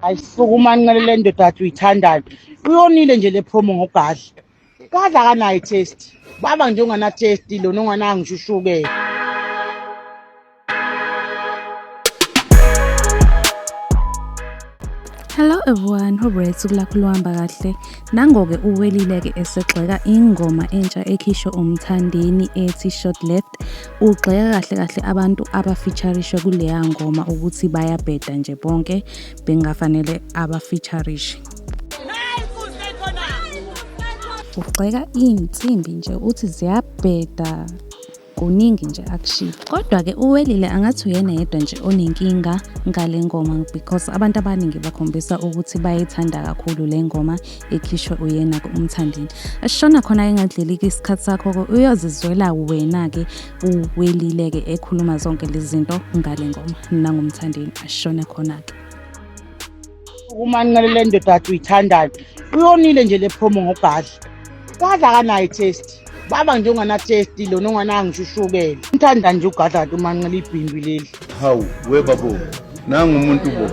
Ayisukuma nqalele ndoda athi uyithandayo. Uyonile nje le promo ngogadla. Gadla akanayo i-taste. Baba nje ungana-taste lona unganayo ngisho ushukela. Hello everyone, hope usuku lakho luhamba kahle. Nangoke uwelile-ke esegxeka ingoma entsha ekhishwe umthandeni ethi Short Left. Ugxeka kahle kahle abantu abafeaturishwe kuleya ngoma ukuthi bayabheda nje bonke bengafanele abafeaturishe. Ugxeka iy'nsimbi nje uthi ziyabheda. Kuningi nje akushiwo. Kodwa-ke uwelile angathi uyena yedwa nje onenkinga ngale ngoma because abantu abaningi bakhombisa ukuthi bayithanda kakhulu le ngoma ekhishwe uyena-ke umthandeni. Ashona khona engadluliki isikhathi sakho uyozizwela wena-ke uwelile-ke ekhuluma zonke lezi zinto ngale ngoma nangomthandeni ashone khona-ke. Uma nqalele ndoda athi uyithandayo. Uyonile nje le promo ngogadla. Gadla akanayo i-taste. Baba nje ungana-taste lona unganayo ngisho ushukela. Umthanda nje ugadla athi umanqala ibhimbi leli. Hawu webabo nangu umuntu bo.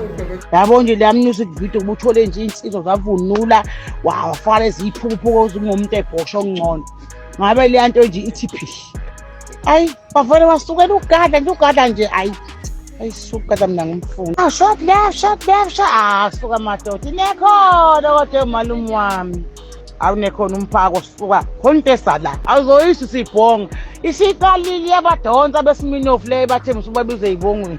Yabo nje leya music video ubuthole nje insizwa zavunula wafaka eziphupho ozingumuntu ebhosha ongcono. Ngabe le nto nje ithi phihi. Ayi bafana basukela ugadla nje ayi. Ayisuka mina ngimfuna. Short left. Suka madoda. Nekhona kodwa malume wami. Awunekhona umphako suka khonto esala awuzoyisa sibhonga isiqalile yabadonsa besiminofu le bathemisa ubabize ibongweni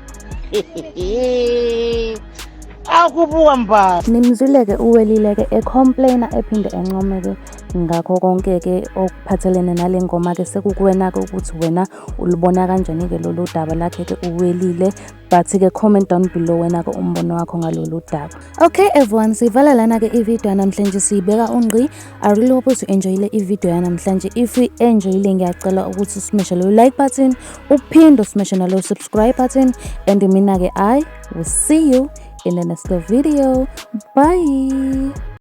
akubuka mba. Nimzwile-ke uwelile-ke ecomplaina ephinde encomeke ngakho konke-ke okuphathelene nale ngoma-ke sekukuwena-ke ukuthi wena ulubona kanjani-ke lolu daba lakhe-ke uwelile, but-ke comment down below wena-ke umbono wakho ngalolu daba. Okay everyone, sivala lana-ke ivideo yanamhlanje siyibeka ungqi. I really hope ukuthi enjoyile ivideo yanamhlanje. If enjoyile ngiyacela ukuthi usmash lo like button, uphinde usmash nalo subscribe button, and mina-ke I will see you in the next video. Bye.